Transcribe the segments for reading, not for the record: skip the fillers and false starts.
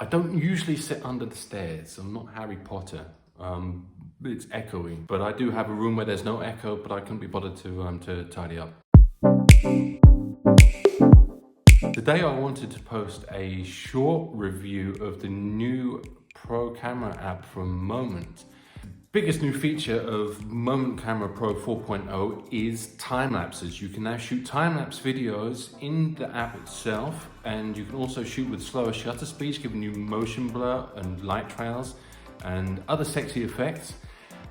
I don't usually sit under the stairs. I'm not Harry Potter. It's echoey, but I do have a room where there's no echo, but I couldn't be bothered to tidy up. Today I wanted to post a short review of the new Pro Camera app from Moment. Biggest new feature of Moment Camera Pro 4.0 is time lapses. You can now shoot time lapse videos in the app itself, and you can also shoot with slower shutter speeds, giving you motion blur and light trails and other sexy effects.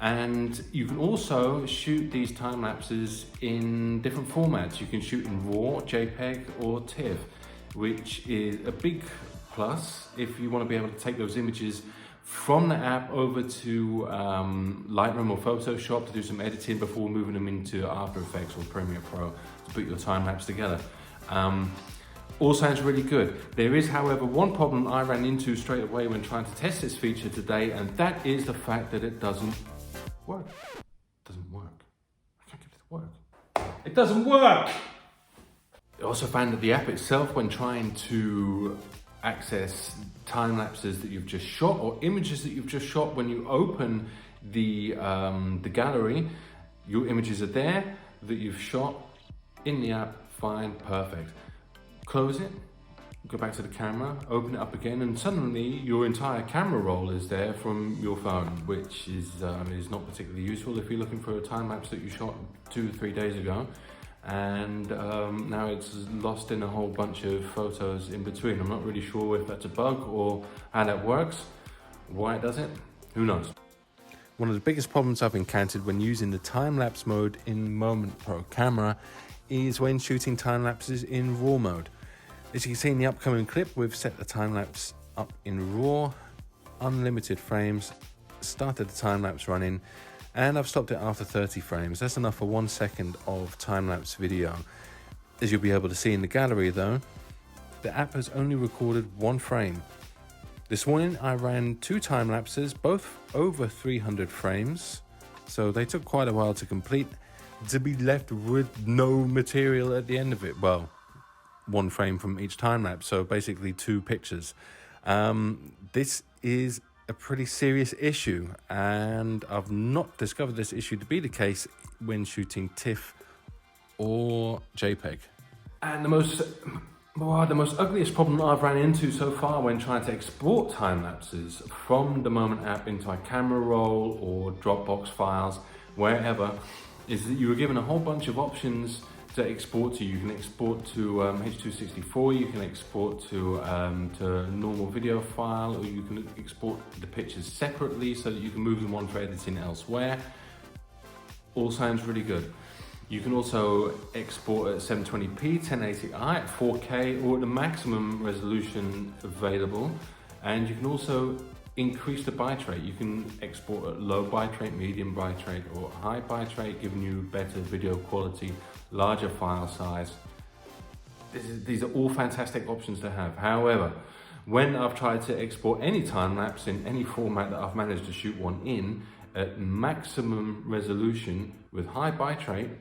And you can also shoot these time lapses in different formats. You can shoot in RAW, JPEG or TIFF, which is a big plus if you want to be able to take those images from the app over to Lightroom or Photoshop to do some editing before moving them into After Effects or Premiere Pro to put your time lapse together. All sounds really good. There is, however, one problem I ran into straight away when trying to test this feature today, and that is the fact that it doesn't work. It doesn't work. I can't get it to work. It doesn't work! I also found that the app itself, when trying to access time lapses that you've just shot or images that you've just shot, when you open the gallery, your images are there that you've shot in the app. Fine, perfect. Close it, go back to the camera, open it up again, and suddenly your entire camera roll is there from your phone, which is not particularly useful if you're looking for a time lapse that you shot 2 or 3 days ago. And now it's lost in a whole bunch of photos in between. I'm not really sure if that's a bug or how that works, why it does it, who knows. One of the biggest problems I've encountered when using the time-lapse mode in Moment Pro Camera is when shooting time lapses in RAW mode. As you can see in the upcoming clip, we've set the time-lapse up in RAW, unlimited frames, started the time-lapse running, and I've stopped it after 30 frames. That's enough for 1 second of time-lapse video. As you'll be able to see in the gallery though, the app has only recorded 1 frame. This morning I ran 2 time lapses, both over 300 frames, so they took quite a while to complete, to be left with no material at the end of it. Well, 1 frame from each time lapse, so basically 2 pictures. This is a pretty serious issue, and I've not discovered this issue to be the case when shooting TIFF or JPEG. And the most ugliest problem I've ran into so far when trying to export time lapses from the Moment app into a camera roll or Dropbox files, wherever, is that you were given a whole bunch of options to export to. You can export to H.264, you can export to a normal video file, or you can export the pictures separately so that you can move them on for editing elsewhere. All sounds really good. You can also export at 720p, 1080i, at 4K, or at the maximum resolution available. And you can also increase the bitrate. You can export at low bitrate, medium bitrate, or high bitrate, giving you better video quality, larger file size. These are all fantastic options to have. However, when I've tried to export any time lapse in any format that I've managed to shoot one in at maximum resolution with high bitrate,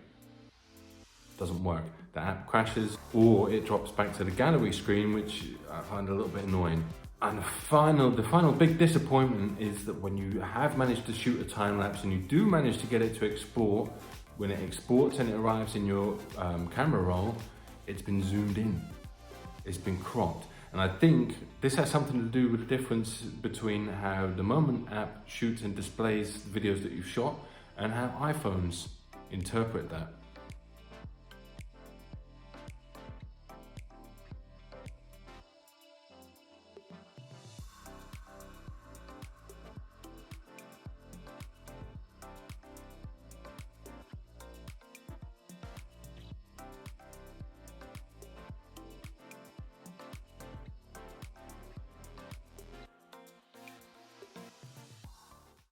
doesn't work. The app crashes or it drops back to the gallery screen, which I find a little bit annoying. And the final big disappointment is that when you have managed to shoot a time lapse and you do manage to get it to export, when it exports and it arrives in your camera roll, it's been zoomed in, it's been cropped. And I think this has something to do with the difference between how the Moment app shoots and displays videos that you've shot and how iPhones interpret that.